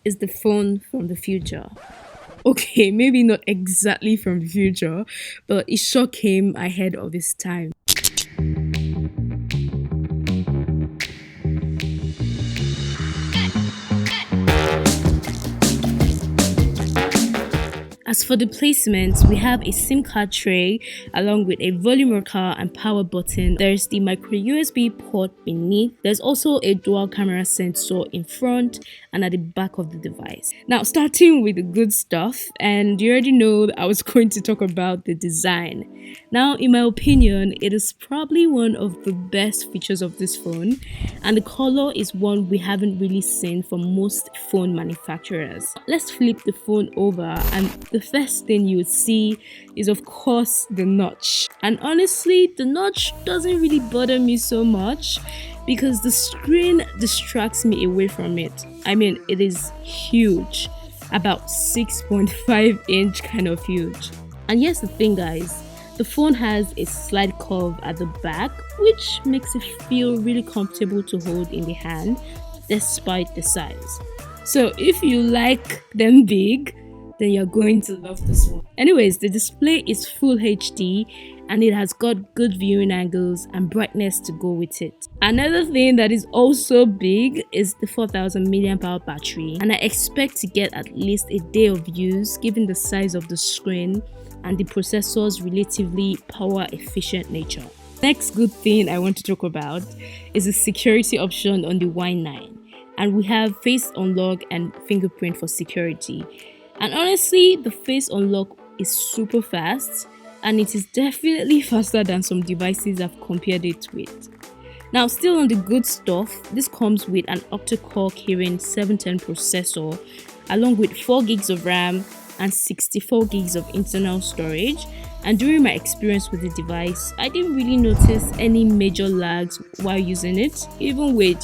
is the phone from the future. Okay, maybe not exactly from the future, but it sure came ahead of its time. As for the placement, we have a SIM card tray along with a volume rocker and power button. There's the micro USB port beneath. There's also a dual camera sensor in front and at the back of the device. Now, starting with the good stuff, and you already know that I was going to talk about the design. Now, in my opinion, it is probably one of the best features of this phone, and the color is one we haven't really seen from most phone manufacturers. Let's flip the phone over, and the first thing you would see is, of course, the notch. And honestly, the notch doesn't really bother me so much because the screen distracts me away from it. I mean, it is huge, about 6.5 inch, kind of huge. And here's the thing, guys. The phone has a slight curve at the back, which makes it feel really comfortable to hold in the hand despite the size. So if you like them big, then you're going to love this one. Anyways, the display is full HD and it has got good viewing angles and brightness to go with it. Another thing that is also big is the 4000 mAh battery, and I expect to get at least a day of use given the size of the screen and the processor's relatively power efficient nature. Next good thing I want to talk about is the security option on the Y9, and we have face unlock and fingerprint for security. And honestly, the face unlock is super fast and it is definitely faster than some devices I've compared it with. Now, still on the good stuff, this comes with an octa-core Kirin 710 processor along with 4 gigs of RAM and 64 gigs of internal storage. And during my experience with the device, I didn't really notice any major lags while using it, even with,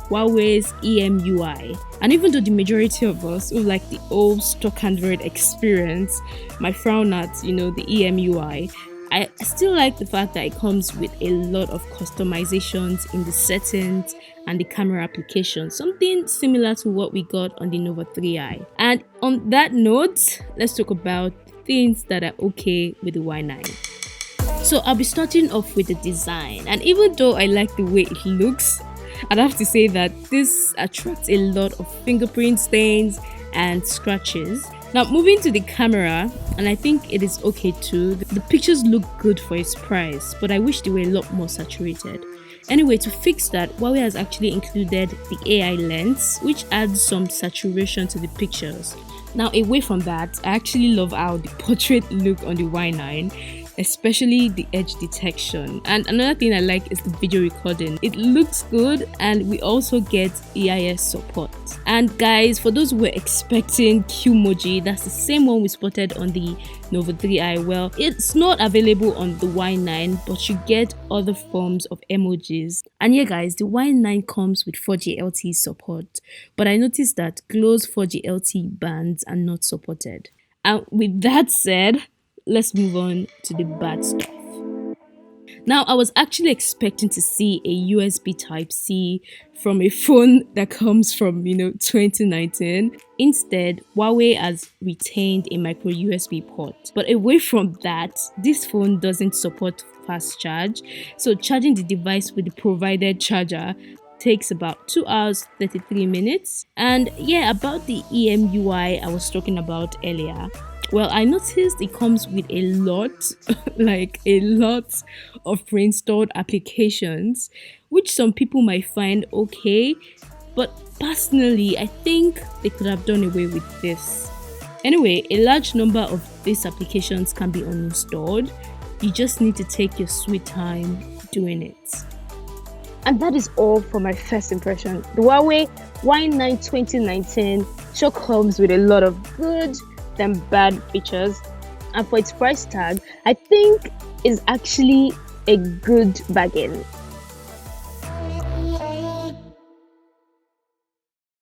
Huawei's EMUI. And even though the majority of us who like the old stock Android experience might frown at, the EMUI, I still like the fact that it comes with a lot of customizations in the settings and the camera application, something similar to what we got on the Nova 3i. And on that note, let's talk about things that are okay with the Y9. So I'll be starting off with the design, and even though I like the way it looks, I'd have to say that this attracts a lot of fingerprint stains and scratches. Now, moving to the camera, and I think it is okay too. The pictures look good for its price, but I wish they were a lot more saturated. Anyway, to fix that, Huawei has actually included the AI lens, which adds some saturation to the pictures. Now, away from that, I actually love how the portrait look on the Y9, especially the edge detection. And another thing I like is the video recording. It looks good, and we also get EIS support. And guys, for those who were expecting Qmoji, that's the same one we spotted on the Nova 3i. Well, it's not available on the Y9, but you get other forms of emojis. And yeah guys, the Y9 comes with 4G LTE support, but I noticed that close 4G LTE bands are not supported. And with that said, let's move on to the bad stuff. Now, I was actually expecting to see a USB Type-C from a phone that comes from, 2019. Instead, Huawei has retained a micro USB port. But away from that, this phone doesn't support fast charge. So charging the device with the provided charger takes about 2 hours 33 minutes. And yeah, about the EMUI I was talking about earlier. Well, I noticed it comes with a lot, like a lot of pre-installed applications, which some people might find okay, but personally, I think they could have done away with this. Anyway, a large number of these applications can be uninstalled. You just need to take your sweet time doing it. And that is all for my first impression. The Huawei Y9 2019 sure comes with a lot of good than bad features, and for its price tag, I think is actually a good bargain.